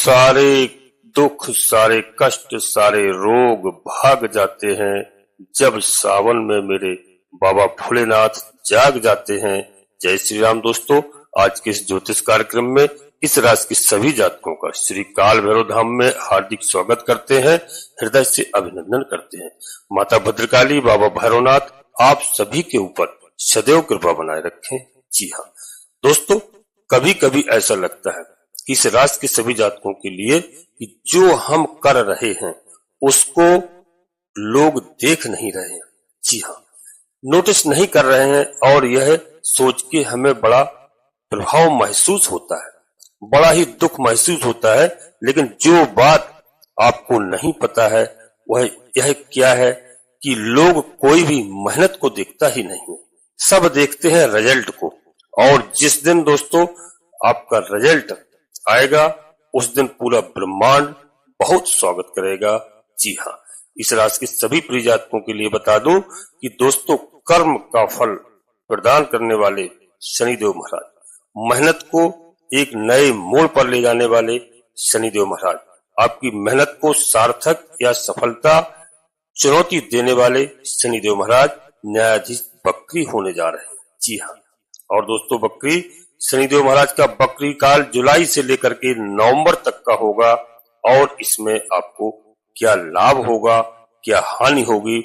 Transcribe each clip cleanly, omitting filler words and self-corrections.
सारे दुख, सारे कष्ट, सारे रोग भाग जाते हैं जब सावन में मेरे बाबा भोलेनाथ जाग जाते हैं। जय श्री राम। दोस्तों, आज के इस ज्योतिष कार्यक्रम में इस राशि की सभी जातकों का श्री काल भैरव धाम में हार्दिक स्वागत करते हैं, हृदय से अभिनंदन करते हैं। माता भद्रकाली, बाबा भैरवनाथ आप सभी के ऊपर सदैव कृपा बनाए रखें। जी हाँ दोस्तों, कभी कभी ऐसा लगता है कि इस राशि के सभी जातकों के लिए कि जो हम कर रहे हैं उसको लोग देख नहीं रहे हैं। जी हाँ, नोटिस नहीं कर रहे हैं और यह सोच के हमें बड़ा प्रभाव महसूस होता है, बड़ा ही दुख महसूस होता है। लेकिन जो बात आपको नहीं पता है वह यह क्या है कि लोग कोई भी मेहनत को देखता ही नहीं है, सब देखते हैं रिजल्ट को। और जिस दिन दोस्तों आपका रिजल्ट आएगा उस दिन पूरा ब्रह्मांड बहुत स्वागत करेगा। जी हाँ, इस राशि के सभी प्रिय जातकों के लिए बता दूं कि दोस्तों कर्म का फल प्रदान करने वाले शनिदेव महाराज, मेहनत को एक नए मोड़ पर ले जाने वाले शनिदेव महाराज, आपकी मेहनत को सार्थक या सफलता चुनौती देने वाले शनिदेव महाराज न्यायाधीश बकरी होने जा रहे हैं। जी हाँ, और दोस्तों बकरी शनिदेव महाराज का बकरी काल जुलाई से लेकर के नवंबर तक का होगा। और इसमें आपको क्या लाभ होगा, क्या हानि होगी,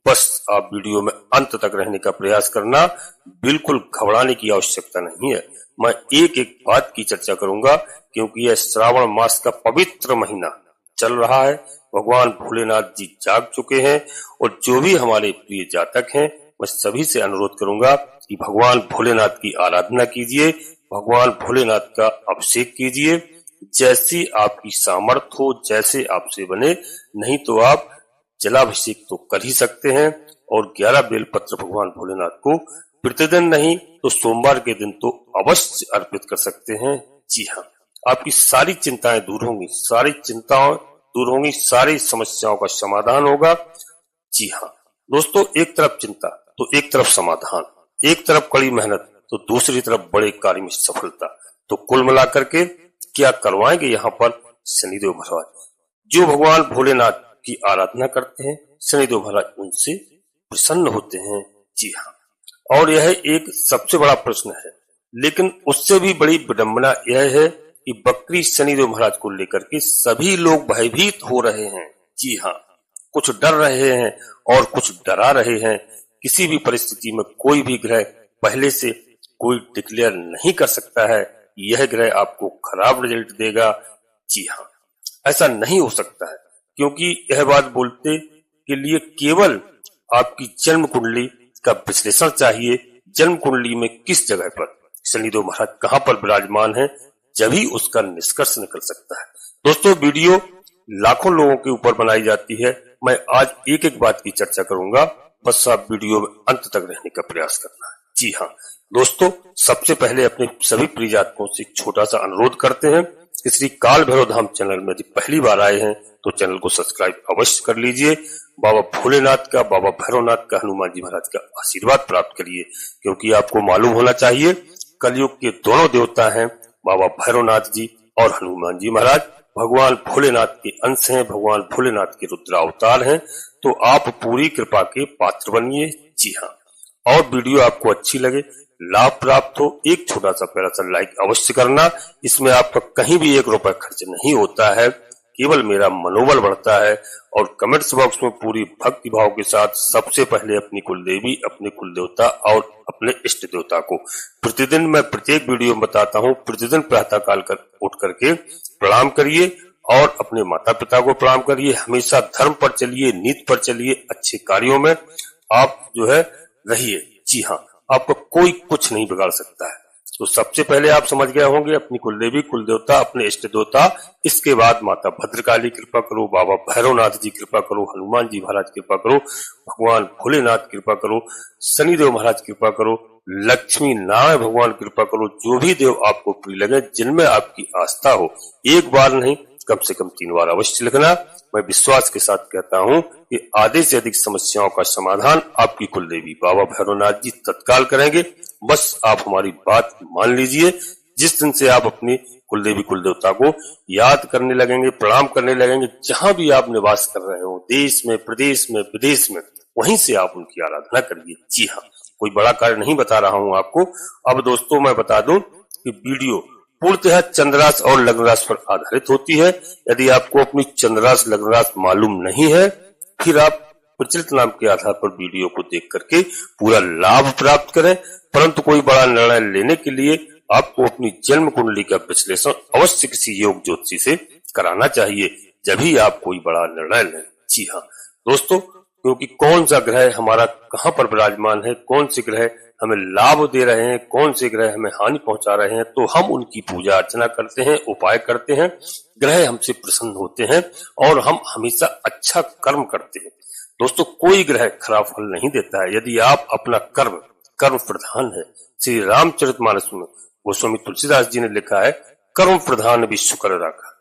बस आप वीडियो में अंत तक रहने का प्रयास करना। बिल्कुल घबराने की आवश्यकता नहीं है। मैं एक एक बात की चर्चा करूंगा क्योंकि यह श्रावण मास का पवित्र महीना चल रहा है। भगवान भोलेनाथ जी जाग चुके हैं और जो भी हमारे प्रिय जातक हैं मैं सभी से अनुरोध करूंगा कि भगवान भोलेनाथ की आराधना कीजिए, भगवान भोलेनाथ का अभिषेक कीजिए। जैसी आपकी सामर्थ्य हो, जैसे आपसे बने, नहीं तो आप जलाभिषेक तो कर ही सकते हैं। और 11 बेलपत्र भगवान भोलेनाथ को प्रतिदिन नहीं तो सोमवार के दिन तो अवश्य अर्पित कर सकते हैं। जी हाँ, आपकी सारी चिंताएं दूर होंगी, सारी चिंताएं दूर होंगी, सारी समस्याओं का समाधान होगा। जी हाँ दोस्तों, एक तरफ चिंता तो एक तरफ समाधान, एक तरफ कड़ी मेहनत तो दूसरी तरफ बड़े कार्य में सफलता। तो कुल मिलाकर के क्या करवाएंगे यहाँ पर शनिदेव महाराज। जो भगवान भोलेनाथ की आराधना करते हैं शनिदेव महाराज उनसे प्रसन्न होते हैं। जी हाँ, और यह एक सबसे बड़ा प्रश्न है, लेकिन उससे भी बड़ी विडंबना यह है कि बकरी शनिदेव महाराज को लेकर के सभी लोग भयभीत हो रहे हैं। जी हाँ, कुछ डर रहे हैं और कुछ डरा रहे हैं। किसी भी परिस्थिति में कोई भी ग्रह पहले से कोई डिक्लेयर नहीं कर सकता है यह ग्रह आपको खराब रिजल्ट देगा। जी हाँ, ऐसा नहीं हो सकता है क्योंकि यह बात बोलते के लिए केवल आपकी जन्म कुंडली का विश्लेषण चाहिए। जन्म कुंडली में किस जगह पर शनिदेव महाराज कहां पर विराजमान है, जब ही उसका निष्कर्ष निकल सकता है। दोस्तों वीडियो लाखों लोगों के ऊपर बनाई जाती है, मैं आज एक एक बात की चर्चा करूंगा, बस आप वीडियो में अंत तक रहने का प्रयास करना है। जी हाँ दोस्तों, सबसे पहले अपने सभी प्रिय जातकों से छोटा सा अनुरोध करते हैं कि श्री काल भैरव धाम चैनल में यदि पहली बार आए हैं तो चैनल को सब्सक्राइब अवश्य कर लीजिए। बाबा भोलेनाथ का, बाबा भैरवनाथ का, हनुमान जी महाराज का आशीर्वाद प्राप्त करिए, क्योंकि आपको मालूम होना चाहिए कलयुग के दोनों देवता हैं बाबा भैरवनाथ जी और हनुमान जी महाराज। भगवान भोलेनाथ के अंश हैं, भगवान भोलेनाथ के रुद्रावतार हैं। तो आप पूरी कृपा के पात्र बनिए। जी हाँ, और वीडियो आपको अच्छी लगे, लाभ प्राप्त हो, एक छोटा सा प्यारा सा लाइक अवश्य करना। इसमें आपका कहीं भी 1 रुपया खर्च नहीं होता है, केवल मेरा मनोबल बढ़ता है। और कमेंट्स बॉक्स में पूरी भक्ति भाव के साथ सबसे पहले अपनी कुलदेवी, अपने कुल देवता और अपने इष्ट देवता को प्रतिदिन मैं प्रत्येक वीडियो में बताता हूँ, प्रतिदिन प्रातः काल उठ करके प्रणाम करिए और अपने माता पिता को प्रणाम करिए। हमेशा धर्म पर चलिए, नीति पर चलिए, अच्छे कार्यों में आप जो है रहिए। जी हाँ, आपको कोई कुछ नहीं बिगाड़ सकता है। तो सबसे पहले आप समझ गए होंगे अपनी कुलदेवी, कुल देवता, अपने इष्ट देवता, इसके बाद माता भद्रकाली कृपा करो, बाबा भैरवनाथ जी कृपा करो, हनुमान जी महाराज कृपा करो, भगवान भोलेनाथ कृपा करो, शनिदेव महाराज कृपा करो, लक्ष्मी नारायण भगवान कृपा करो। जो भी देव आपको प्रिय लगे, जिनमें आपकी आस्था हो, एक बार नहीं कम से कम 3 बार अवश्य लिखना। मैं विश्वास के साथ कहता हूं कि आधे से अधिक समस्याओं का समाधान आपकी कुलदेवी बाबा भैरवनाथ जी तत्काल करेंगे। बस आप हमारी बात मान लीजिए। जिस दिन से आप अपनी कुलदेवी कुलदेवता को याद करने लगेंगे, प्रणाम करने लगेंगे। जहां भी आप निवास कर रहे हो, देश में, प्रदेश में, विदेश में, वहीं से आप उनकी आराधना करिए। जी हाँ, कोई बड़ा कार्य नहीं बता रहा हूं आपको। अब दोस्तों मैं बता दूं कि वीडियो पूर्णतः चंद्र राशि और लग्न राशि पर आधारित होती है। यदि आपको अपनी चंद्र राशि लग्न राशि मालूम नहीं है, फिर आप प्रचलित नाम के आधार पर वीडियो को देख करके पूरा लाभ प्राप्त करें। परंतु कोई बड़ा निर्णय लेने के लिए आपको अपनी जन्म कुंडली का विश्लेषण अवश्य किसी योग ज्योतिषी से कराना चाहिए, जब ही आप कोई बड़ा निर्णय लें। जी हाँ दोस्तों, क्योंकि कौन सा ग्रह हमारा कहां पर विराजमान है, कौन से ग्रह हमें लाभ दे रहे हैं, कौन से ग्रह हमें हानि पहुंचा रहे हैं, तो हम उनकी पूजा अर्चना करते हैं, उपाय करते हैं। ग्रह हमसे प्रसन्न होते हैं और हम हमेशा अच्छा कर्म करते हैं। दोस्तों कोई ग्रह खराब फल नहीं देता है यदि आप अपना कर्म प्रधान है। श्री रामचरितमानस में गोस्वामी तुलसीदास जी ने लिखा है, कर्म प्रधान विश्व कर राखा,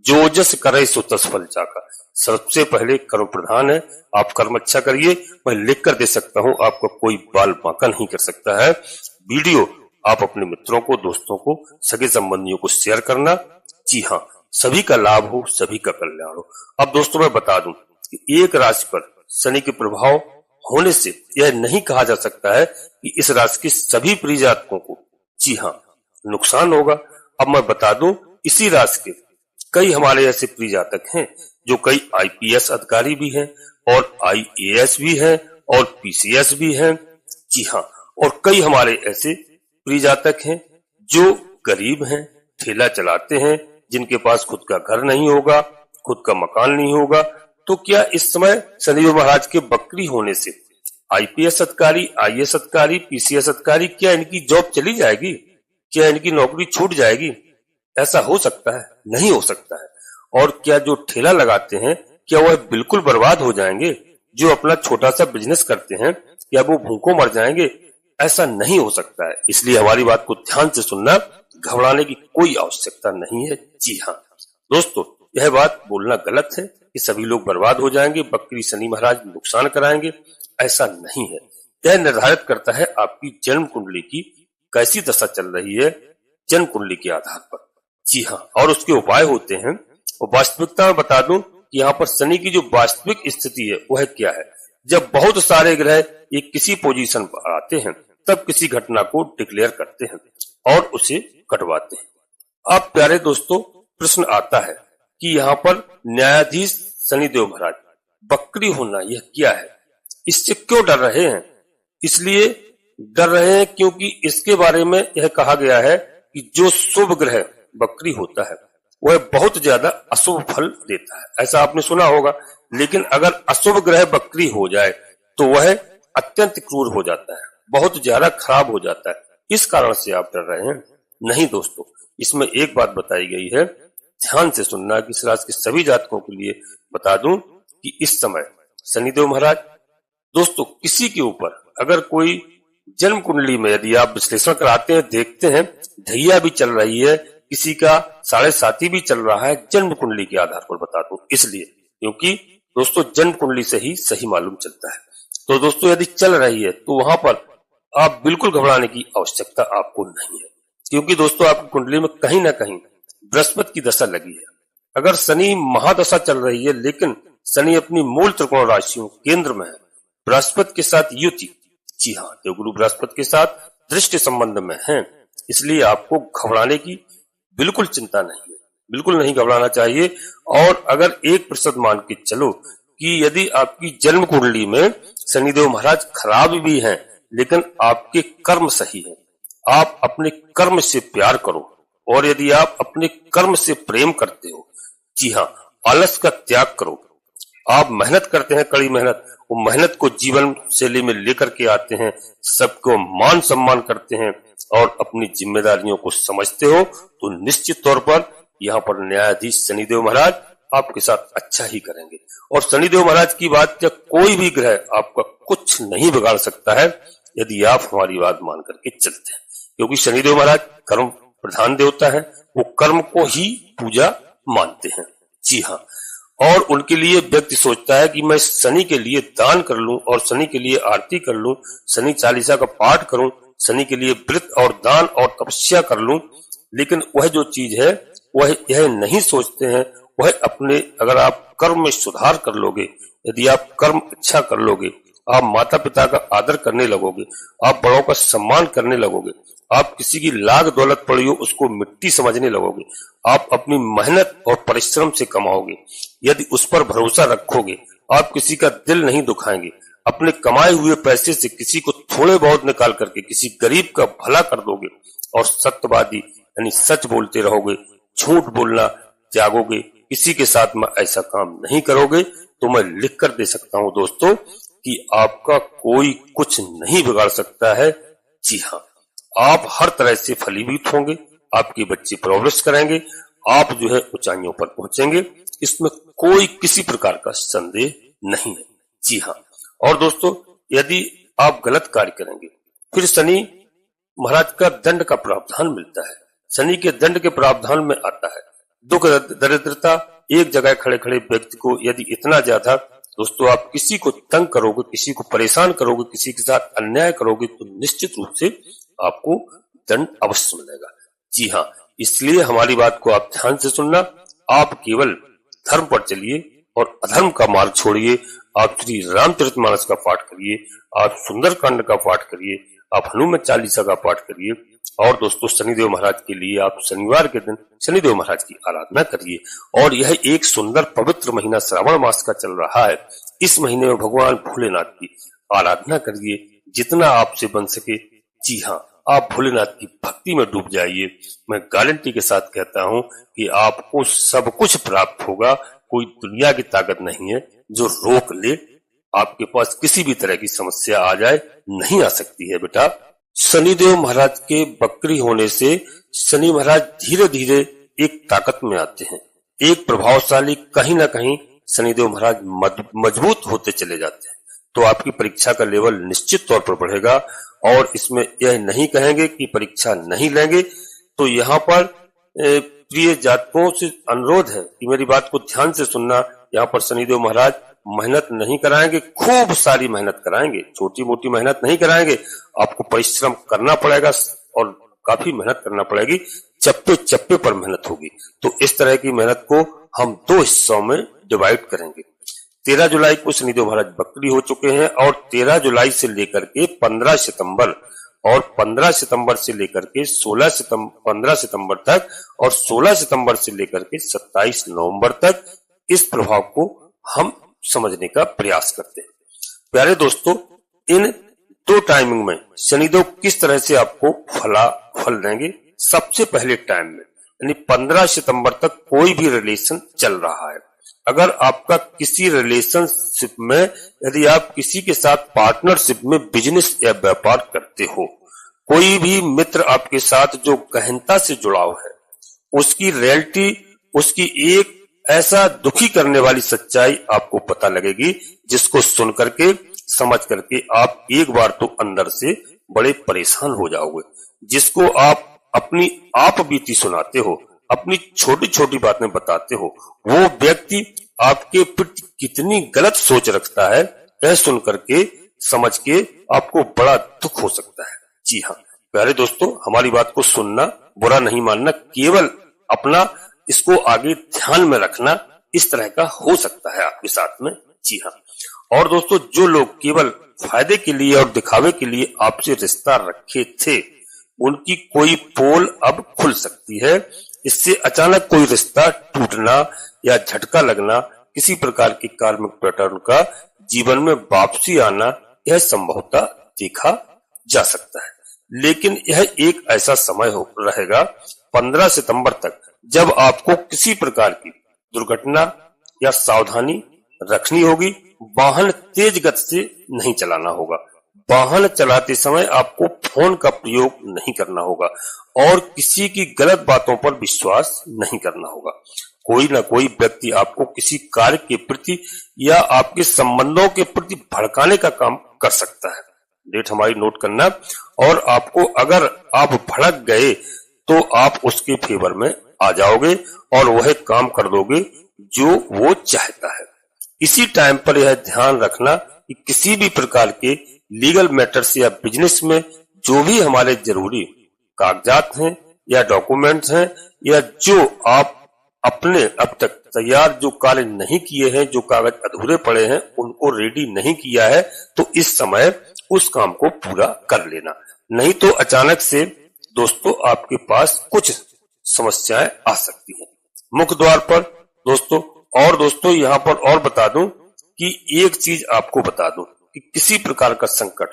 जो जस करे सो तस फल चाका। सबसे पहले कर्म प्रधान है, आप कर्म अच्छा करिए। मैं लिख कर दे सकता हूं, आपका कोई बाल बांका नहीं कर सकता है। वीडियो आप अपने मित्रों को, दोस्तों को, सगे संबंधियों को शेयर करना। जी हाँ, सभी का लाभ हो, सभी का कल्याण हो। अब दोस्तों मैं बता दूं कि एक राशि पर शनि के प्रभाव होने से यह नहीं कहा जा सकता है कि इस राशि के सभी प्रिय जातकों को जी हाँ नुकसान होगा। अब मैं बता दूं, इसी राशि के कई हमारे ऐसे प्रिय जातक हैं जो कई आईपीएस अधिकारी भी हैं और आईएएस भी हैं और पीसीएस भी हैं। जी हाँ, और कई हमारे ऐसे प्रिय जातक हैं जो गरीब हैं, ठेला चलाते हैं, जिनके पास खुद का घर नहीं होगा, खुद का मकान नहीं होगा। तो क्या इस समय शनिदेव महाराज के बकरी होने से आईपीएस अधिकारी, आईएएस अधिकारी, पीसीएस अधिकारी, क्या इनकी जॉब चली जाएगी? क्या इनकी नौकरी छूट जाएगी? ऐसा हो सकता है? नहीं हो सकता है। और क्या जो ठेला लगाते हैं, क्या वह बिल्कुल बर्बाद हो जाएंगे? जो अपना छोटा सा बिजनेस करते हैं, क्या वो भूखों मर जाएंगे? ऐसा नहीं हो सकता है। इसलिए हमारी बात को ध्यान से सुनना, घबराने की कोई आवश्यकता नहीं है। जी हाँ दोस्तों, यह बात बोलना गलत है कि सभी लोग बर्बाद हो जाएंगे, बकरी शनि महाराज नुकसान कराएंगे, ऐसा नहीं है। यह निर्धारित करता है आपकी जन्म कुंडली की कैसी दशा चल रही है, जन्म कुंडली के आधार पर। जी हाँ, और उसके उपाय होते हैं। और वास्तविकता में बता दूं कि यहाँ पर शनि की जो वास्तविक स्थिति है वह क्या है। जब बहुत सारे ग्रह एक किसी पोजीशन पर आते हैं, तब किसी घटना को डिक्लेयर करते हैं और उसे कटवाते हैं। अब प्यारे दोस्तों, प्रश्न आता है कि यहाँ पर न्यायाधीश शनिदेव महाराज बकरी होना यह क्या है, इससे क्यों डर रहे हैं? इसलिए डर रहे हैं क्योंकि इसके बारे में यह कहा गया है कि जो शुभ ग्रह बकरी होता है वह बहुत ज्यादा अशुभ फल देता है। ऐसा आपने सुना होगा। लेकिन अगर अशुभ ग्रह बकरी हो जाए तो वह अत्यंत क्रूर हो जाता है, बहुत ज्यादा खराब हो जाता है। इस कारण से आप डर रहे हैं? नहीं दोस्तों, इसमें एक बात बताई गई है, ध्यान से सुनना। कि इस राशि के सभी जातकों के लिए बता दूं कि इस समय शनिदेव महाराज दोस्तों किसी के ऊपर अगर कोई जन्म कुंडली में यदि आप विश्लेषण कराते हैं, देखते हैं ढैया भी चल रही है, किसी का 7.5 भी चल रहा है, जन्म कुंडली के आधार पर बता दूं इसलिए क्योंकि दोस्तों जन्म कुंडली से ही सही मालूम चलता है। तो दोस्तों यदि चल रही है तो वहां पर आप बिल्कुल घबराने की आवश्यकता आपको नहीं है, क्योंकि दोस्तों आपकी कुंडली में कहीं ना कहीं बृहस्पति की दशा लगी है। अगर शनि महादशा चल रही है लेकिन शनि अपनी मूल त्रिकोण राशियों केंद्र में है, बृहस्पति के साथ युति, जी हाँ देवगुरु बृहस्पति के साथ दृष्टि संबंध में है, इसलिए आपको घबराने की बिल्कुल चिंता नहीं है, बिल्कुल नहीं घबराना चाहिए। और अगर 1% मान के चलो कि यदि आपकी जन्म कुंडली में शनिदेव महाराज खराब भी हैं लेकिन आपके कर्म सही है, आप अपने कर्म से प्यार करो और यदि आप अपने कर्म से प्रेम करते हो, जी हाँ आलस का त्याग करो, आप मेहनत करते हैं, कड़ी मेहनत, वो मेहनत को जीवन शैली में लेकर के आते हैं, सबको मान सम्मान करते हैं और अपनी जिम्मेदारियों को समझते हो, तो निश्चित तौर पर यहाँ पर न्यायाधीश शनिदेव महाराज आपके साथ अच्छा ही करेंगे। और शनिदेव महाराज की बात क्या कोई भी ग्रह आपका कुछ नहीं बिगाड़ सकता है यदि आप हमारी बात मान करके चलते हैं, क्योंकि शनिदेव महाराज कर्म प्रधान देवता है, वो कर्म को ही पूजा मानते हैं। जी हाँ, और उनके लिए व्यक्ति सोचता है कि मैं शनि के लिए दान कर लूं और शनि के लिए आरती कर लूं, शनि चालीसा का पाठ करूं, शनि के लिए व्रत और दान और तपस्या कर लूं, लेकिन वह जो चीज है वह यह नहीं सोचते हैं, वह अपने, अगर आप कर्म में सुधार कर लोगे, यदि आप कर्म अच्छा कर लोगे, आप माता पिता का आदर करने लगोगे, आप बड़ों का सम्मान करने लगोगे, आप किसी की लाख दौलत पड़ी हो उसको मिट्टी समझने लगोगे, आप अपनी मेहनत और परिश्रम से कमाओगे, यदि उस पर भरोसा रखोगे, आप किसी का दिल नहीं दुखाएंगे, अपने कमाए हुए पैसे से किसी को थोड़े बहुत निकाल करके किसी गरीब का भला कर दोगे और सत्यवादी यानी सच बोलते रहोगे, झूठ बोलना त्यागोगे, किसी के साथ में ऐसा काम नहीं करोगे, तो मैं लिख कर दे सकता हूं दोस्तों कि आपका कोई कुछ नहीं बिगाड़ सकता है। जी हाँ, आप हर तरह से फलीभूत होंगे, आपके बच्चे प्रोग्रेस करेंगे, आप जो है ऊंचाइयों पर पहुंचेंगे, इसमें कोई किसी प्रकार का संदेह नहीं है। जी हाँ, और दोस्तों यदि आप गलत कार्य करेंगे फिर शनि महाराज का दंड का प्रावधान मिलता है। शनि के दंड के प्रावधान में आता है दुख दरिद्रता। एक जगह खड़े खड़े व्यक्ति को यदि इतना ज्यादा दोस्तों आप किसी को तंग करोगे, किसी को परेशान करोगे, किसी के साथ अन्याय करोगे, तो निश्चित रूप से आपको दंड अवश्य मिलेगा। जी हाँ, इसलिए हमारी बात को आप ध्यान से सुनना। आप केवल धर्म पर चलिए और अधर्म का मार्ग छोड़िए। आप श्री रामचरितमानस का पाठ करिए, आप सुंदरकांड का पाठ करिए, आप हनुमान चालीसा का पाठ करिए, और दोस्तों शनिदेव महाराज के लिए आप शनिवार के दिन शनिदेव महाराज की आराधना करिए। और यह एक सुंदर पवित्र महीना श्रावण मास का चल रहा है, इस महीने में भगवान भोलेनाथ की आराधना करिए जितना आपसे बन सके। जी हाँ, आप भोलेनाथ की भक्ति में डूब जाइए। मैं गारंटी के साथ कहता हूँ कि आपको सब कुछ प्राप्त होगा। कोई दुनिया की ताकत नहीं है जो रोक ले, आपके पास किसी भी तरह की समस्या आ जाए नहीं आ सकती है बेटा। शनिदेव महाराज के बकरी होने से शनि महाराज धीरे धीरे एक ताकत में आते हैं, एक प्रभावशाली, कहीं ना कहीं शनिदेव महाराज मजबूत होते चले जाते हैं। तो आपकी परीक्षा का लेवल निश्चित तौर पर बढ़ेगा। और इसमें यह नहीं कहेंगे कि परीक्षा नहीं लेंगे। तो यहाँ पर प्रिय जातकों से अनुरोध है कि मेरी बात को ध्यान से सुनना। यहाँ पर शनिदेव महाराज मेहनत नहीं कराएंगे, खूब सारी मेहनत कराएंगे, छोटी मोटी मेहनत नहीं कराएंगे। आपको परिश्रम करना पड़ेगा और काफी मेहनत करना पड़ेगी, चप्पे चप्पे पर मेहनत होगी। तो इस तरह की मेहनत को हम 2 हिस्सों में डिवाइड करेंगे। 13 जुलाई को शनिदेव महाराज बकरी हो चुके हैं और 13 जुलाई से लेकर के 15 सितंबर और 15 सितंबर से लेकर के 15 सितंबर तक और 16 सितंबर से लेकर के 27 नवंबर तक इस प्रभाव को हम समझने का प्रयास करते हैं। प्यारे दोस्तों, इन 2 टाइमिंग में शनिदेव किस तरह से आपको फल देंगे। सबसे पहले टाइम में यानी 15 सितंबर तक कोई भी रिलेशन चल रहा है, अगर आपका किसी रिलेशनशिप में, यदि आप किसी के साथ पार्टनरशिप में बिजनेस या व्यापार करते हो, कोई भी मित्र आपके साथ जो गहनता से जुड़ाव है, उसकी रियलिटी, उसकी एक ऐसा दुखी करने वाली सच्चाई आपको पता लगेगी जिसको सुन करके, समझ करके आप एक बार तो अंदर से बड़े परेशान हो जाओगे। जिसको आप अपनी आप बीती सुनाते हो, अपनी छोटी छोटी बातें बताते हो, वो व्यक्ति आपके प्रति कितनी गलत सोच रखता है, यह सुन करके, समझ के आपको बड़ा दुख हो सकता है। जी हाँ प्यारे दोस्तों, हमारी बात को सुनना, बुरा नहीं मानना, केवल अपना इसको आगे ध्यान में रखना। इस तरह का हो सकता है आपके साथ में। जी हाँ, और दोस्तों जो लोग केवल फायदे के लिए और दिखावे के लिए आपसे रिश्ता रखे थे, उनकी कोई पोल अब खुल सकती है। इससे अचानक कोई रिश्ता टूटना या झटका लगना, किसी प्रकार के कार्मिक पैटर्न का जीवन में वापसी आना, यह संभवतः देखा जा सकता है। लेकिन यह एक ऐसा समय रहेगा 15 सितंबर तक, जब आपको किसी प्रकार की दुर्घटना या सावधानी रखनी होगी। वाहन तेज गति से नहीं चलाना होगा। वाहन चलाते समय आपको फोन का प्रयोग नहीं करना होगा और किसी की गलत बातों पर विश्वास नहीं करना होगा। कोई ना कोई व्यक्ति आपको किसी कार्य के प्रति या आपके संबंधों के प्रति भड़काने का काम कर सकता है। डेट हमारी नोट करना। और आपको, अगर आप भड़क गए तो आप उसके फेवर में आ जाओगे और वह काम कर दोगे जो वो चाहता है। इसी टाइम पर यह ध्यान रखना कि किसी भी प्रकार के लीगल मैटर्स या बिजनेस में जो भी हमारे जरूरी कागजात हैं या डॉक्यूमेंट्स हैं या जो आप अपने अब तक तैयार जो कार्य नहीं किए हैं, जो कागज अधूरे पड़े हैं, उनको रेडी नहीं किया है, तो इस समय उस काम को पूरा कर लेना। नहीं तो अचानक से दोस्तों आपके पास कुछ समस्याएं आ सकती हैं मुख्य द्वार पर दोस्तों। और दोस्तों यहाँ पर और बता दूं कि एक चीज आपको बता दूं कि किसी प्रकार का संकट,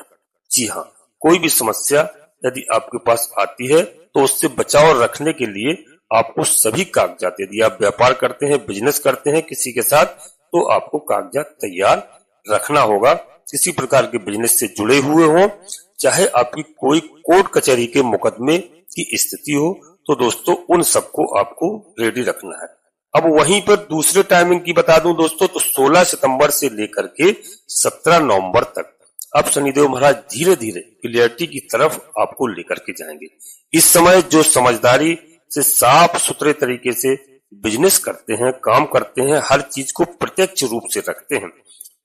जी हाँ, कोई भी समस्या यदि आपके पास आती है तो उससे बचाव रखने के लिए आपको सभी कागजात, यदि आप व्यापार करते हैं, बिजनेस करते हैं किसी के साथ, तो आपको कागजात तैयार रखना होगा। किसी प्रकार के बिजनेस से जुड़े हुए हो, चाहे आपकी कोई कोर्ट कचहरी के मुकदमे की स्थिति हो, तो दोस्तों उन सबको आपको रेडी रखना है। अब वहीं पर दूसरे टाइमिंग की बता दूं दोस्तों, तो 16 सितंबर से लेकर के 17 नवंबर तक अब शनिदेव महाराज धीरे धीरे क्लियरिटी की तरफ आपको लेकर के जाएंगे। इस समय जो समझदारी से साफ सुथरे तरीके से बिजनेस करते हैं, काम करते हैं, हर चीज को प्रत्यक्ष रूप से रखते हैं,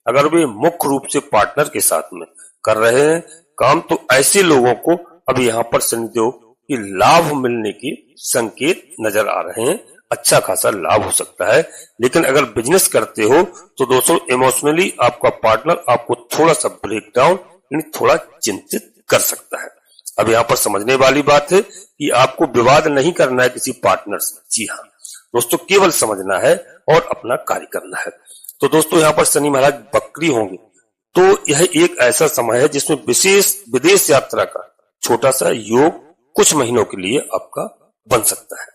अगर वे मुख्य रूप से पार्टनर के साथ में कर रहे हैं काम, तो ऐसे लोगों को अब यहाँ पर शनिदेव की लाभ मिलने के संकेत नजर आ रहे हैं। अच्छा खासा लाभ हो सकता है। लेकिन अगर बिजनेस करते हो तो दोस्तों इमोशनली आपका पार्टनर आपको थोड़ा सा ब्रेक डाउन यानी थोड़ा चिंतित कर सकता है। अब यहाँ पर समझने वाली बात है कि आपको विवाद नहीं करना है किसी पार्टनर से, जी हाँ दोस्तों, केवल समझना है और अपना कार्य करना है। तो दोस्तों यहाँ पर शनि महाराज बकरी होंगे, तो यह एक ऐसा समय है जिसमें विशेष विदेश यात्रा का छोटा सा योग कुछ महीनों के लिए आपका बन सकता है।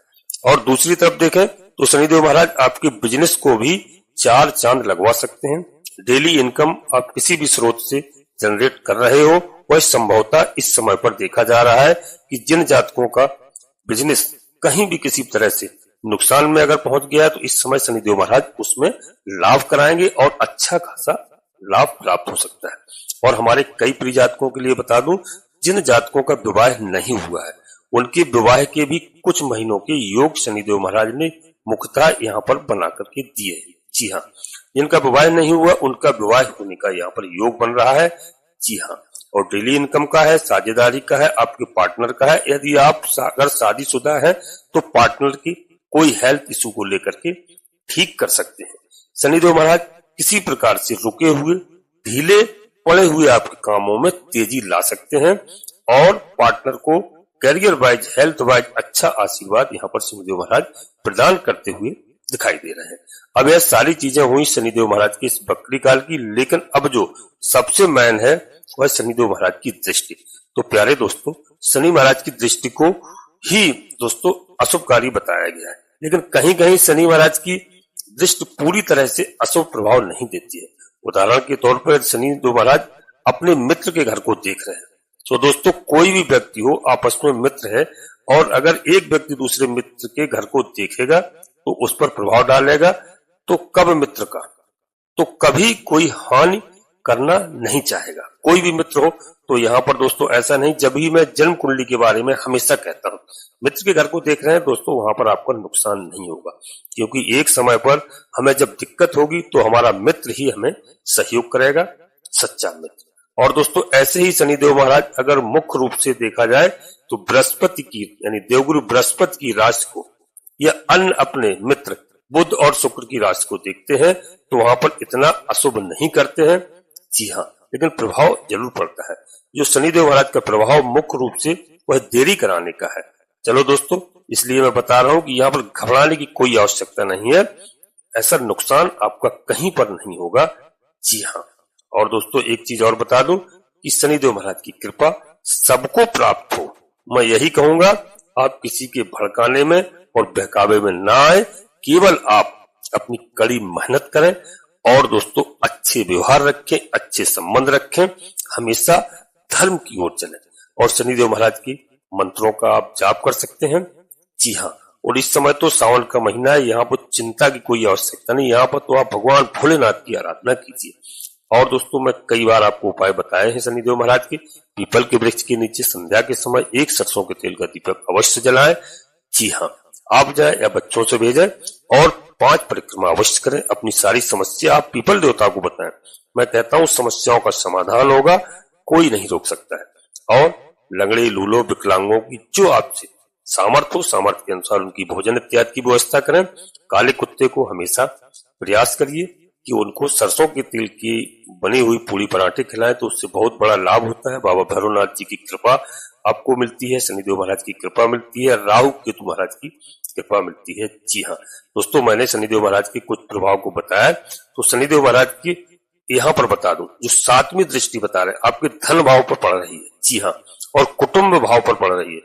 और दूसरी तरफ देखें तो शनिदेव महाराज आपके बिजनेस को भी 4 चांद लगवा सकते हैं। डेली इनकम आप किसी भी स्रोत से जनरेट कर रहे हो, वह संभवतः इस समय पर देखा जा रहा है कि जिन जातकों का बिजनेस कहीं भी किसी तरह से नुकसान में अगर पहुंच गया है, तो इस समय शनिदेव महाराज उसमें लाभ कराएंगे और अच्छा खासा लाभ प्राप्त हो सकता है। और हमारे कई प्रिय जातकों के लिए बता दूं, जिन जातकों का विवाह नहीं हुआ है उनके विवाह के भी कुछ महीनों के योग शनिदेव महाराज ने मुख्यतः यहाँ पर बना करके दिए हैं। जी हाँ, जिनका विवाह नहीं हुआ उनका विवाह होने का यहाँ पर योग बन रहा है। जी हाँ, और डेली इनकम का है, साझेदारी का है, आपके पार्टनर का है। यदि आप अगर शादीशुदा है तो पार्टनर की कोई हेल्थ इशू को लेकर के ठीक कर सकते हैं। शनिदेव महाराज किसी प्रकार से रुके हुए, ढीले पड़े हुए आपके कामों में तेजी ला सकते हैं और पार्टनर को करियर वाइज, हेल्थ वाइज अच्छा आशीर्वाद यहाँ पर शनिदेव महाराज प्रदान करते हुए दिखाई दे रहे हैं। अब यह सारी चीजें हुई शनिदेव महाराज की इस बकरी काल की, लेकिन अब जो सबसे मेन है वह शनिदेव महाराज की दृष्टि। तो प्यारे दोस्तों, शनि महाराज की दृष्टि को ही दोस्तों अशुभकारी बताया गया है, लेकिन कहीं कहीं शनि महाराज की दृष्टि पूरी तरह से अशुभ प्रभाव नहीं देती है। उदाहरण के तौर पर शनिदेव महाराज अपने मित्र के घर को देख रहे हैं, तो दोस्तों कोई भी व्यक्ति हो, आपस में मित्र है, और अगर एक व्यक्ति दूसरे मित्र के घर को देखेगा तो उस पर प्रभाव डालेगा, तो कब मित्र का, तो कभी कोई हानि करना नहीं चाहेगा। कोई भी मित्र हो तो यहाँ पर दोस्तों ऐसा नहीं, जब भी मैं जन्म कुंडली के बारे में हमेशा कहता हूँ, मित्र के घर को देख रहे हैं दोस्तों, वहां पर आपका नुकसान नहीं होगा, क्योंकि एक समय पर हमें जब दिक्कत होगी तो हमारा मित्र ही हमें सहयोग करेगा, सच्चा मित्र। और दोस्तों ऐसे ही शनिदेव महाराज अगर मुख्य रूप से देखा जाए तो बृहस्पति की, यानी देवगुरु बृहस्पति की राशि को या अन्य अपने मित्र बुध और शुक्र की राशि को देखते हैं तो वहां पर इतना अशुभ नहीं करते हैं। जी हाँ, लेकिन प्रभाव जरूर पड़ता है। जो शनिदेव महाराज का प्रभाव मुख्य रूप से वह देरी कराने का है। चलो दोस्तों, इसलिए मैं बता रहा हूं कि यहाँ पर घबराने की कोई आवश्यकता नहीं है, ऐसा नुकसान आपका कहीं पर नहीं होगा। जी हाँ, और दोस्तों एक चीज और बता दूं कि शनिदेव महाराज की कृपा सबको प्राप्त हो। मैं यही कहूंगा, आप किसी के भड़काने में और बहकावे में ना आए, केवल आप अपनी कड़ी मेहनत करें और दोस्तों अच्छे व्यवहार रखें, अच्छे संबंध रखें, हमेशा धर्म की ओर चलें और शनिदेव महाराज की मंत्रों का आप जाप कर सकते हैं। जी हाँ, और इस समय तो सावन का महीना है, यहाँ पर चिंता की कोई आवश्यकता नहीं, यहाँ पर तो आप भगवान भोलेनाथ की आराधना कीजिए। और दोस्तों मैं कई बार आपको उपाय बताए हैं शनिदेव महाराज के। पीपल के वृक्ष के नीचे संध्या के समय एक सरसों के तेल का दीपक अवश्य जलाएं। जी हाँ, आप जाए या बच्चों से भेजें और 5 परिक्रमा अवश्य करें। अपनी सारी समस्या आप पीपल देवता को बताएं। मैं कहता हूँ समस्याओं का समाधान होगा, कोई नहीं रोक सकता है। और लंगड़े, लूलो, विकलांगों की जो आपसे सामर्थ्य हो, सामर्थ्य के अनुसार उनकी भोजन इत्यादि की व्यवस्था करें। काले कुत्ते को हमेशा प्रयास करिए कि उनको सरसों के तेल की बनी हुई पूरी पराठे खिलाएं, तो उससे बहुत बड़ा लाभ होता है। बाबा भैरवनाथ जी की कृपा आपको मिलती है, शनिदेव महाराज की कृपा मिलती है, राहु केतु महाराज की कृपा मिलती है। जी हाँ दोस्तों, मैंने शनिदेव महाराज के कुछ प्रभाव को बताया, तो शनिदेव महाराज की यहाँ पर बता दूं, जो 7वीं दृष्टि बता रहे हैं आपके धन भाव पर पड़ रही है। जी हाँ, और कुटुंब भाव पर पड़ रही है।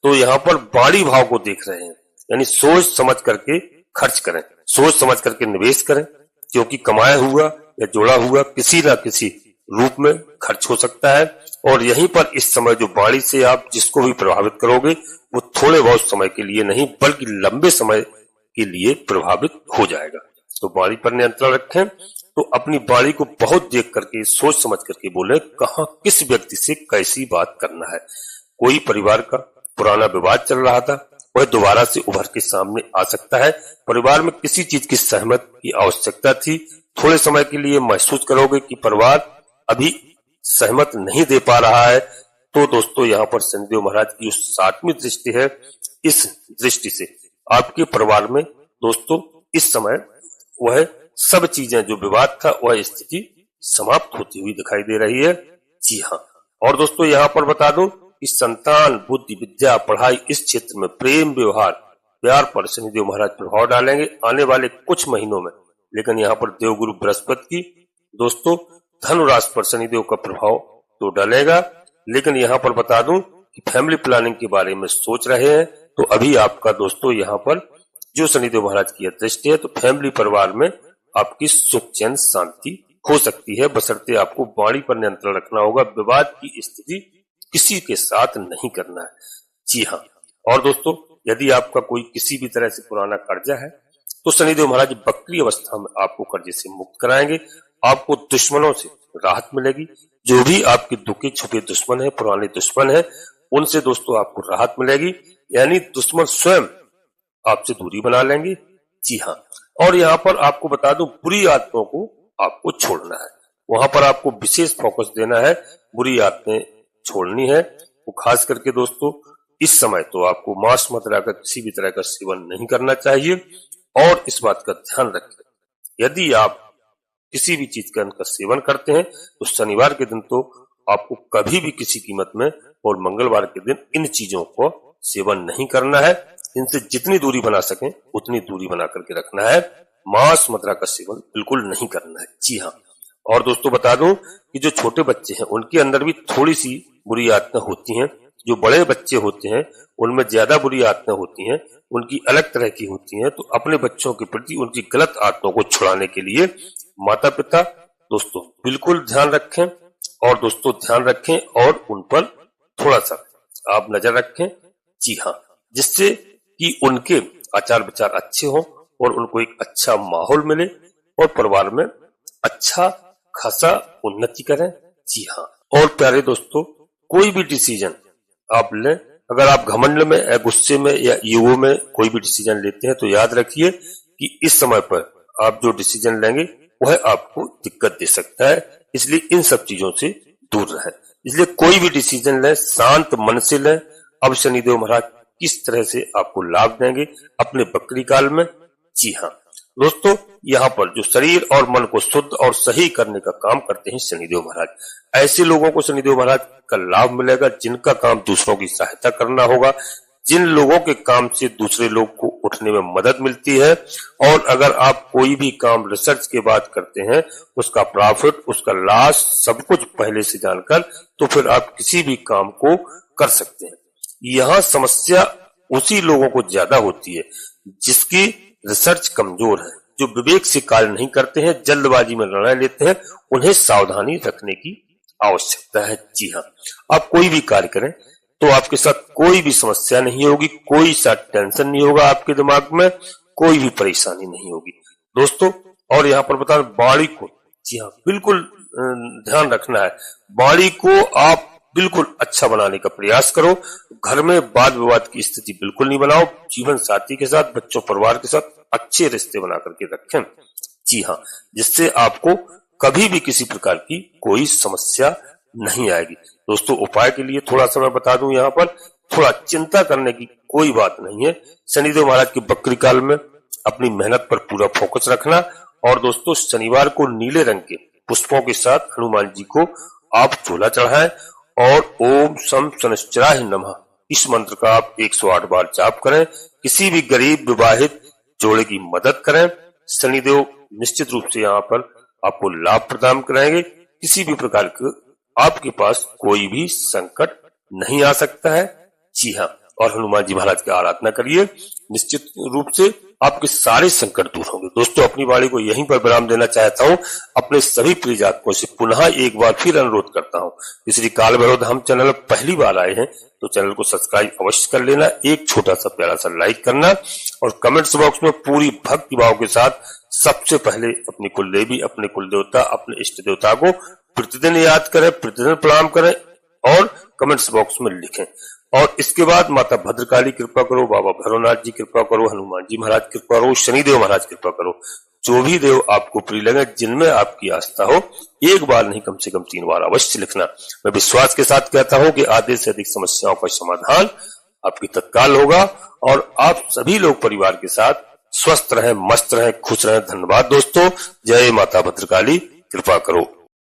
तो यहाँ पर वाणी भाव को देख रहे हैं, यानी सोच समझ करके खर्च करें, सोच समझ करके निवेश करें, क्योंकि कमाया हुआ या जोड़ा हुआ किसी न किसी रूप में खर्च हो सकता है। और यहीं पर इस समय जो वाणी से आप जिसको भी प्रभावित करोगे, वो थोड़े बहुत समय के लिए नहीं बल्कि लंबे समय के लिए प्रभावित हो जाएगा। तो वाणी पर नियंत्रण रखें। तो अपनी वाणी को बहुत देख करके, सोच समझ करके बोले, कहाँ किस व्यक्ति से कैसी बात करना है। कोई परिवार का पुराना विवाद चल रहा था, वह दोबारा से उभर के सामने आ सकता है। परिवार में किसी चीज की सहमत की आवश्यकता थी, थोड़े समय के लिए महसूस करोगे कि परिवार अभी सहमत नहीं दे पा रहा है। तो दोस्तों, यहाँ पर शनिदेव महाराज की 7वीं दृष्टि है। इस दृष्टि से आपके परिवार में दोस्तों इस समय वह सब चीजें, जो विवाद था, वह स्थिति समाप्त होती हुई दिखाई दे रही है। जी हाँ, और दोस्तों यहाँ पर बता दूं कि संतान, बुद्धि, विद्या, पढ़ाई, इस क्षेत्र में प्रेम, व्यवहार, प्यार पर शनिदेव महाराज प्रभाव डालेंगे आने वाले कुछ महीनों में। लेकिन यहाँ पर देवगुरु बृहस्पति की दोस्तों धनु राशि पर शनिदेव का प्रभाव तो डालेगा। लेकिन यहाँ पर बता दूं कि फैमिली प्लानिंग के बारे में सोच रहे हैं, तो अभी आपका दोस्तों यहाँ पर जो शनिदेव महाराज की दृष्टि है, तो फैमिली परिवार में आपकी सुख चैन शांति हो सकती है, बशर्ते आपको वाणी पर नियंत्रण रखना होगा। विवाद की स्थिति किसी के साथ नहीं करना है। जी हाँ, और दोस्तों यदि आपका कोई किसी भी तरह से पुराना कर्जा है, तो शनिदेव महाराज बकरी अवस्था में आपको कर्जे से मुक्त कराएंगे। आपको दुश्मनों से राहत मिलेगी। जो भी आपके दुखे छुपे दुश्मन है, पुराने दुश्मन है, उनसे दोस्तों आपको राहत मिलेगी, यानी दुश्मन स्वयं आपसे दूरी बना लेंगे। जी हाँ, और यहाँ पर आपको बता दूं, बुरी आदतों को आपको छोड़ना है। वहां पर आपको विशेष फोकस देना है, बुरी आदतें छोड़नी है। वो खास करके दोस्तों इस समय तो आपको मांस मदिरा का किसी भी तरह का सेवन नहीं करना चाहिए। और इस बात का ध्यान रखें, यदि आप किसी भी चीज का इनका सेवन करते हैं, तो शनिवार के दिन तो आपको कभी भी किसी कीमत में, और मंगलवार के दिन इन चीजों को सेवन नहीं करना है। इनसे जितनी दूरी बना सकें उतनी दूरी बना करके रखना है। मांस मदिरा का सेवन बिल्कुल नहीं करना है। जी हाँ, और दोस्तों बता दूं कि जो छोटे बच्चे हैं उनके अंदर भी थोड़ी सी बुरी आदतें होती हैं। जो बड़े बच्चे होते हैं उनमें ज्यादा बुरी आदतें होती हैं, उनकी अलग तरह की होती हैं। तो अपने बच्चों के प्रति उनकी गलत आदतों को छुड़ाने के लिए माता पिता दोस्तों बिल्कुल ध्यान रखें, और दोस्तों ध्यान रखें और उन पर थोड़ा सा आप नजर रखें। जी हाँ, जिससे कि उनके आचार विचार अच्छे हों और उनको एक अच्छा माहौल मिले और परिवार में अच्छा खासा उन्नति करें। जी हाँ, और प्यारे दोस्तों, कोई भी डिसीजन आप लें, अगर आप घमंड में या गुस्से में या ईगो में कोई भी डिसीजन लेते हैं, तो याद रखिए कि इस समय पर आप जो डिसीजन लेंगे वह आपको दिक्कत दे सकता है। इसलिए इन सब चीजों से दूर रहें। इसलिए कोई भी डिसीजन लें, शांत मन से लें। अब शनिदेव महाराज किस तरह से आपको लाभ देंगे अपने बकरी काल में। जी हाँ दोस्तों, यहाँ पर जो शरीर और मन को शुद्ध और सही करने का काम करते हैं शनिदेव महाराज, ऐसे लोगों को शनिदेव महाराज का लाभ मिलेगा जिनका काम दूसरों की सहायता करना होगा, जिन लोगों के काम से दूसरे लोग को उठने में मदद मिलती है। और अगर आप कोई भी काम रिसर्च के बाद करते हैं, उसका प्रॉफिट, उसका लॉस सब कुछ पहले से जानकर, तो फिर आप किसी भी काम को कर सकते हैं। यहाँ समस्या उसी लोगों को ज्यादा होती है जिसकी रिसर्च कमजोर है, जो विवेक से कार्य नहीं करते हैं, जल्दबाजी में निर्णय लेते हैं। उन्हें सावधानी रखने की आवश्यकता है। जी हाँ, आप कोई भी कार्य करें तो आपके साथ कोई भी समस्या नहीं होगी, कोई सा टेंशन नहीं होगा, आपके दिमाग में कोई भी परेशानी नहीं होगी दोस्तों। और यहाँ पर बता रहे वाणी को, जी हाँ बिल्कुल ध्यान रखना है। वाणी को आप बिल्कुल अच्छा बनाने का प्रयास करो। घर में वाद विवाद की स्थिति बिल्कुल नहीं बनाओ। जीवन साथी के साथ, बच्चों, परिवार के साथ अच्छे रिश्ते बना करके रखें। जी हाँ, जिससे आपको कभी भी किसी प्रकार की कोई समस्या नहीं आएगी। दोस्तों उपाय के लिए थोड़ा सा मैं बता दूं यहाँ पर थोड़ा चिंता करने की कोई बात नहीं है। शनिदेव महाराज के बकरी काल में अपनी मेहनत पर पूरा फोकस रखना। और दोस्तों, शनिवार को नीले रंग के पुष्पों के साथ हनुमान जी को आप चोला चढ़ाएं और ओम सम शनिश्चराय नमः इस मंत्र का आप 108 बार जाप करें। किसी भी गरीब विवाहित जोड़े की मदद करें। शनिदेव निश्चित रूप से यहाँ पर आपको लाभ प्रदान कराएंगे। किसी भी प्रकार के आपके पास कोई भी संकट नहीं आ सकता है। जी हाँ, और हनुमान जी महाराज की आराधना करिए, निश्चित रूप से आपके सारे संकट दूर होंगे। दोस्तों, अपनी वाणी को यहीं पर विराम देना चाहता हूँ। अपने सभी प्रिय जातकों से पुनः एक बार फिर अनुरोध करता हूँ कि श्री काल भैरव धाम चैनल पर पहली बार आए हैं तो चैनल को सब्सक्राइब अवश्य कर लेना, एक छोटा सा प्यारा सा लाइक करना और कमेंट्स बॉक्स में पूरी भक्ति भाव के साथ सबसे पहले अपनी कुल देवी, अपने कुल देवता, अपने इष्ट देवता को प्रतिदिन याद करें, प्रतिदिन प्रणाम करें और कमेंट्स बॉक्स में लिखें। और इसके बाद माता भद्रकाली कृपा करो, बाबा भैरवनाथ जी कृपा करो, हनुमान जी महाराज कृपा करो, शनिदेव महाराज कृपा करो। जो भी देव आपको प्रिय लगे, जिनमें आपकी आस्था हो, एक बार नहीं कम से कम 3 बार अवश्य लिखना। मैं विश्वास के साथ कहता हूं कि आधे से अधिक समस्याओं का समाधान आपकी तत्काल होगा और आप सभी लोग परिवार के साथ स्वस्थ रहें, मस्त रहें, खुश रहें। धन्यवाद दोस्तों। जय माता भद्रकाली, कृपा करो।